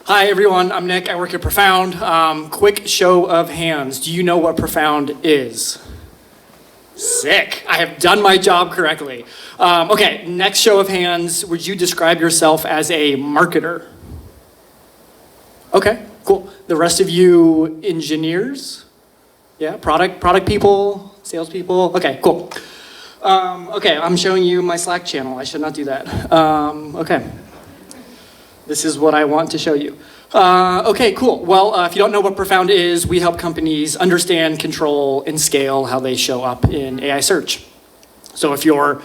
Hi everyone, I'm Nick, I work at Profound. Quick show of hands, do you know what Profound is? Sick, I have done my job correctly. Okay, next show of hands, would you describe yourself as a marketer? Okay, cool. The rest of you engineers? Yeah, product people, salespeople? Okay, cool. Okay, I'm showing you my Slack channel, I should not do that. Okay. This is what I want to show you. Okay, cool. Well, if you don't know what Profound is, we help companies understand, control, and scale how they show up in AI search. So if you're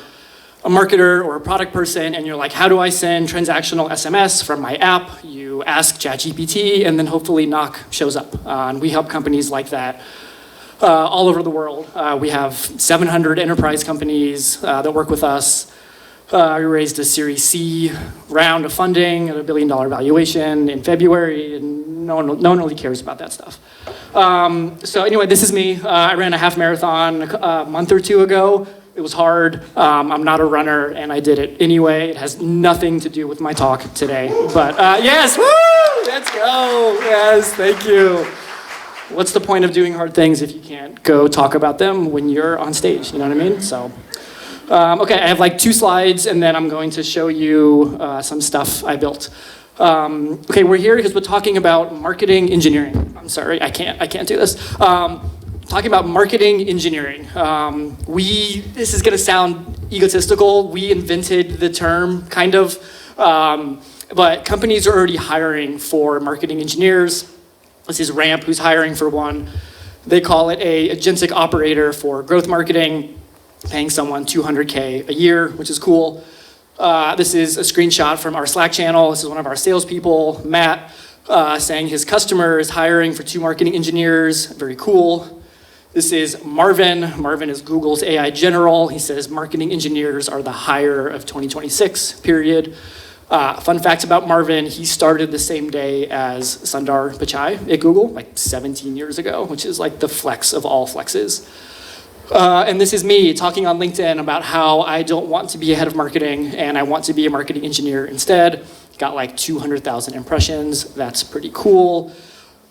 a marketer or a product person and you're like, how do I send transactional SMS from my app? You ask ChatGPT and then hopefully Knock shows up. And we help companies like that all over the world. We have 700 enterprise companies that work with us. We raised a Series C round of funding at $1 billion valuation in February, and no one really cares about that stuff. So anyway, this is me. I ran a half marathon a month or two ago. It was hard. I'm not a runner, and I did it anyway. It has nothing to do with my talk today. But yes, woo! Let's go. Yes, thank you. What's the point of doing hard things if you can't go talk about them when you're on stage? You know what I mean? So. Okay, I have like 2 slides, and then I'm going to show you some stuff I built. Okay, we're here because we're talking about marketing engineering. I'm sorry, I can't do this. Talking about marketing engineering. This is gonna sound egotistical. We invented the term, kind of, but companies are already hiring for marketing engineers. This is Ramp, who's hiring for one. They call it a agentic operator for growth marketing, paying someone $200K a year, which is cool. This is a screenshot from our Slack channel. This is one of our salespeople, Matt, saying his customer is hiring for 2 marketing engineers. Very cool. This is Marvin. Marvin is Google's AI general. He says marketing engineers are the hire of 2026, period. Fun facts about Marvin, he started the same day as Sundar Pichai at Google, like 17 years ago, which is like the flex of all flexes. And this is me talking on LinkedIn about how I don't want to be a head of marketing and I want to be a marketing engineer instead. Got like 200,000 impressions. That's pretty cool.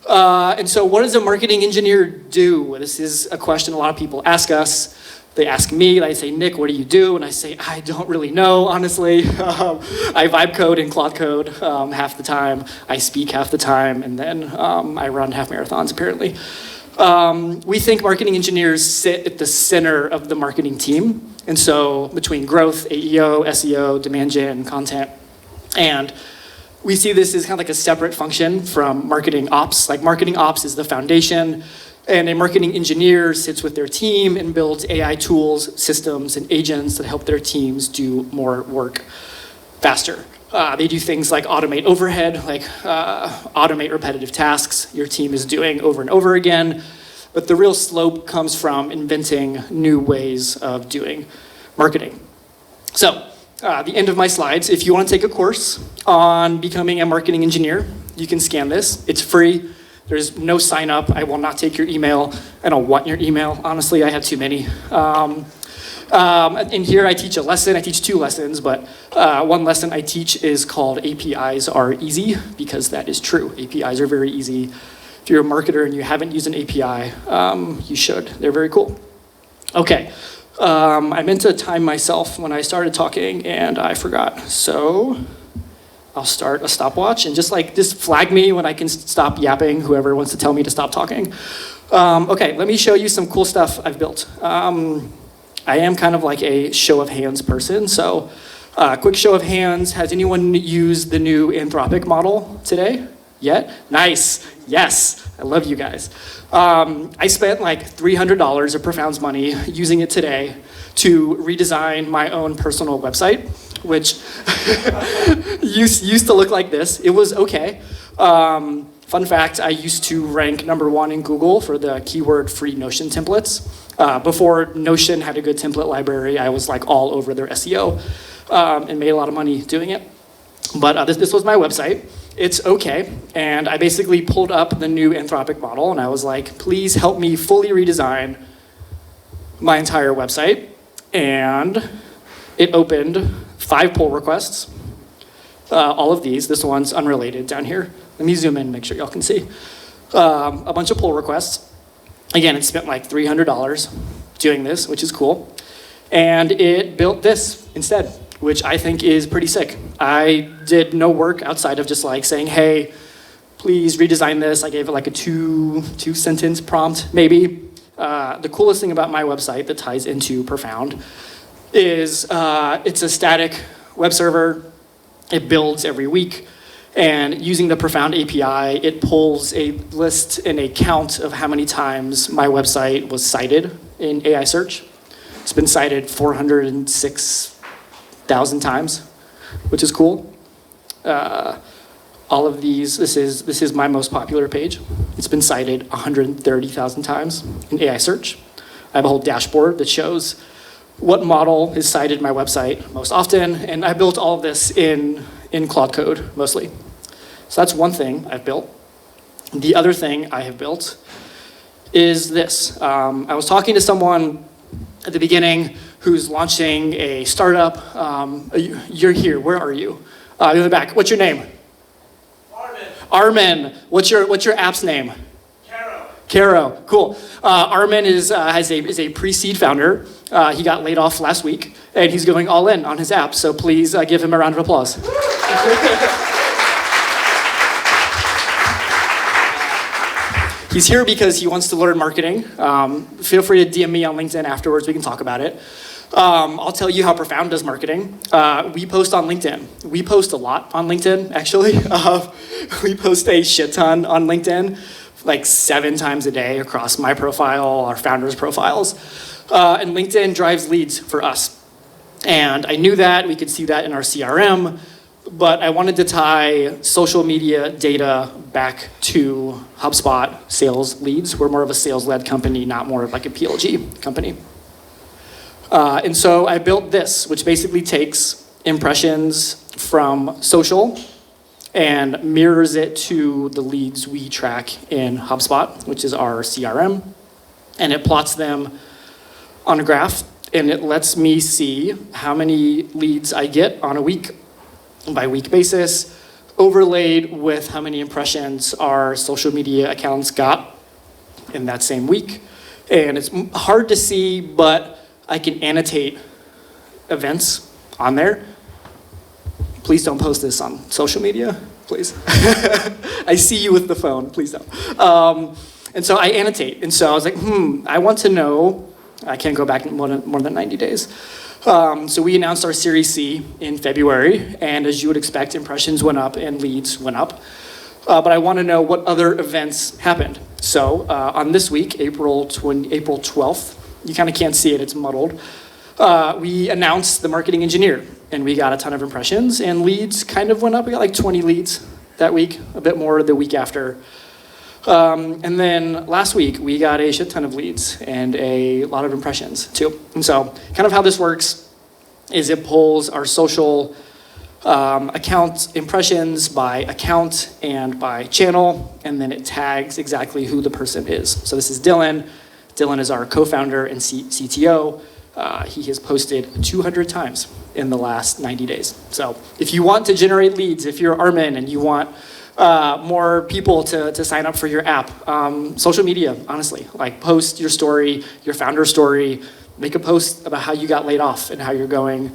And so what does a marketing engineer do? This is a question a lot of people ask us. They ask me, they say, Nick, what do you do? And I say, I don't really know, honestly. I vibe code and Claude code half the time. I speak half the time, and then I run half marathons, apparently. We think marketing engineers sit at the center of the marketing team. And so between growth, AEO, SEO, demand gen, content, and we see this as kind of like a separate function from marketing ops. Like marketing ops is the foundation, and a marketing engineer sits with their team and builds AI tools, systems, and agents that help their teams do more work faster. They do things like automate overhead, like automate repetitive tasks your team is doing over and over again. But the real slope comes from inventing new ways of doing marketing. So, the end of my slides, if you want to take a course on becoming a marketing engineer, you can scan this. It's free. There's no sign up. I will not take your email. I don't want your email. Honestly, I have too many. In here, I teach a lesson. I teach 2 lessons, but one lesson I teach is called APIs are easy, because that is true. APIs are very easy. If you're a marketer and you haven't used an API, you should. They're very cool. Okay, I meant to time myself when I started talking, and I forgot. So I'll start a stopwatch, and just flag me when I can stop yapping, whoever wants to tell me to stop talking. Okay, let me show you some cool stuff I've built. I am kind of like a show of hands person, so quick show of hands. Has anyone used the new Anthropic model today? Yet? Nice. Yes. I love you guys. I spent like $300 of Profound's money using it today to redesign my own personal website, which used to look like this. It was okay. Fun fact, I used to rank #1 in Google for the keyword free Notion templates. Before Notion had a good template library, I was like all over their SEO and made a lot of money doing it. But this was my website. It's okay. And I basically pulled up the new Anthropic model and I was like, please help me fully redesign my entire website. And it opened 5 pull requests, all of these. This one's unrelated down here. Let me zoom in, make sure y'all can see. A bunch of pull requests. Again, it spent like $300 doing this, which is cool. And it built this instead, which I think is pretty sick. I did no work outside of just like saying, hey, please redesign this. I gave it like a two-sentence prompt, maybe. The coolest thing about my website that ties into Profound is it's a static web server. It builds every week. And using the Profound API, it pulls a list and a count of how many times my website was cited in AI search. It's been cited 406,000 times, which is cool. All of these, this is my most popular page. It's been cited 130,000 times in AI search. I have a whole dashboard that shows what model is cited my website most often, and I built all of this in Claude Code, mostly. So that's one thing I've built. The other thing I have built is this. I was talking to someone at the beginning who's launching a startup. You're here, where are you? In the back, what's your name? Armin. What's your app's name? Caro, cool. Armin is a pre-seed founder. He got laid off last week, and he's going all in on his app. So please give him a round of applause. He's here because he wants to learn marketing. Feel free to DM me on LinkedIn afterwards. We can talk about it. I'll tell you how Profound does marketing. We post on LinkedIn. We post a lot on LinkedIn, actually. We post a shit ton on LinkedIn, like 7 times a day across my profile, our founders' profiles. And LinkedIn drives leads for us. And I knew that. We could see that in our CRM. But I wanted to tie social media data back to HubSpot sales leads. We're more of a sales-led company, not more of like a PLG company. And so I built this, which basically takes impressions from social and mirrors it to the leads we track in HubSpot, which is our CRM. And it plots them on a graph, and it lets me see how many leads I get on a week-by-week basis, overlaid with how many impressions our social media accounts got in that same week. And it's hard to see, but I can annotate events on there. Please don't post this on social media, please. I see you with the phone, please don't. And so I annotate. And so I was like, I want to know, I can't go back more than 90 days. So we announced our Series C in February, and as you would expect, impressions went up and leads went up. But I want to know what other events happened. So on this week, April 12th, you kind of can't see it, it's muddled. We announced the marketing engineer, and we got a ton of impressions, and leads kind of went up. We got like 20 leads that week, a bit more the week after. And then last week, we got a shit ton of leads and a lot of impressions too. And so kind of how this works is it pulls our social account impressions by account and by channel, and then it tags exactly who the person is. So this is Dylan. Dylan is our co-founder and CTO. He has posted 200 times in the last 90 days. So if you want to generate leads, if you're Armin and you want more people to sign up for your app, social media, honestly, like post your story, your founder story, make a post about how you got laid off and how you're going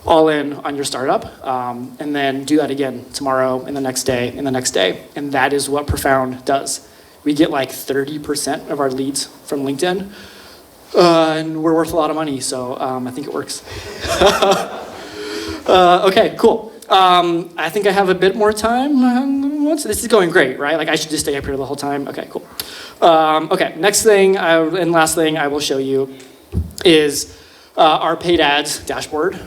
all in on your startup, and then do that again tomorrow and the next day and the next day. And that is what Profound does. We get like 30% of our leads from LinkedIn, and we're worth a lot of money, so I think it works. Okay, cool. I think I have a bit more time. This is going great, right? Like I should just stay up here the whole time? Okay, cool. Okay, next thing and last thing I will show you is our paid ads dashboard.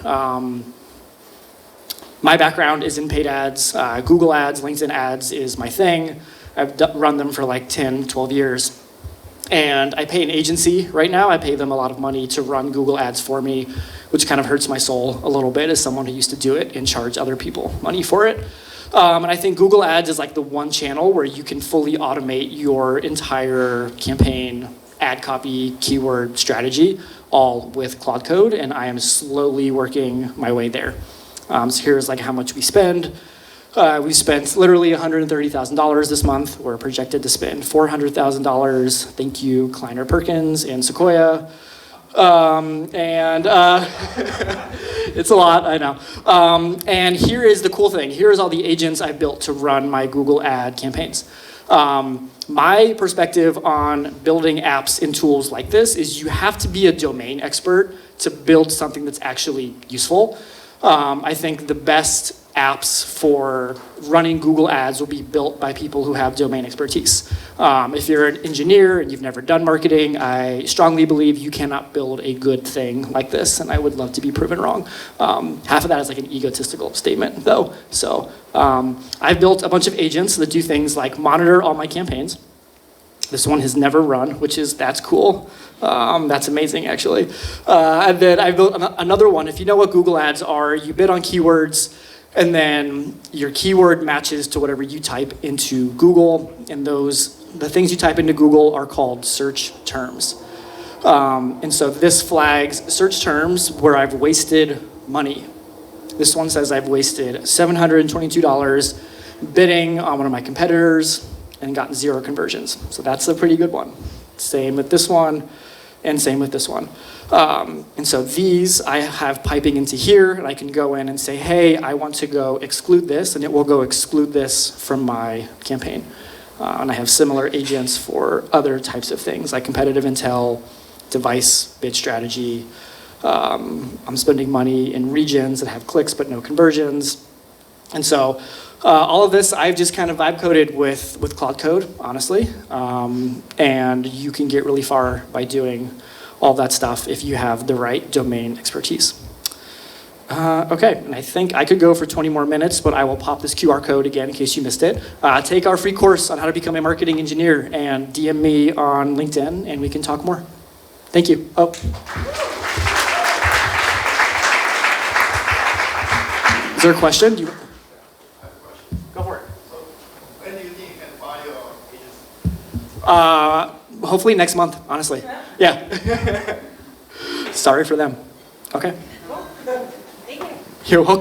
My background is in paid ads. Google ads, LinkedIn ads is my thing. I've run them for like 10, 12 years. And I pay an agency right now. I pay them a lot of money to run Google ads for me, which kind of hurts my soul a little bit as someone who used to do it and charge other people money for it. And I think Google ads is like the one channel where you can fully automate your entire campaign, ad copy, keyword strategy, all with Claude Code, and I am slowly working my way there. So here's like how much we spend. We spent literally $130,000 this month. We're projected to spend $400,000. Thank you, Kleiner Perkins and Sequoia. It's a lot, I know. And here is the cool thing. Here's all the agents I built to run my Google ad campaigns. My perspective on building apps and tools like this is you have to be a domain expert to build something that's actually useful. I think the best apps for running Google ads will be built by people who have domain expertise. If you're an engineer and you've never done marketing, I strongly believe you cannot build a good thing like this, and I would love to be proven wrong. Half of that is like an egotistical statement, though. So I've built a bunch of agents that do things like monitor all my campaigns. This one has never run, that's cool. That's amazing, actually. And then I built another one. If you know what Google ads are, you bid on keywords, and then your keyword matches to whatever you type into Google, and the things you type into Google are called search terms. And so this flags search terms where I've wasted money. This one says I've wasted $722 bidding on one of my competitors and gotten 0 conversions. So that's a pretty good one. Same with this one, and same with this one. And so these I have piping into here, and I can go in and say, hey, I want to go exclude this, and it will go exclude this from my campaign. And I have similar agents for other types of things, like competitive intel, device bid strategy. I'm spending money in regions that have clicks but no conversions. And so all of this I've just kind of vibe coded with Cloud Code, honestly. And you can get really far by doing all that stuff if you have the right domain expertise. Okay, and I think I could go for 20 more minutes, but I will pop this QR code again in case you missed it. Take our free course on how to become a marketing engineer and DM me on LinkedIn and we can talk more. Thank you. Oh. Is there a question? Go for it. So when do you think you can find your agents? Hopefully next month, honestly. Yeah. Sorry for them. Okay. Thank you. You're welcome.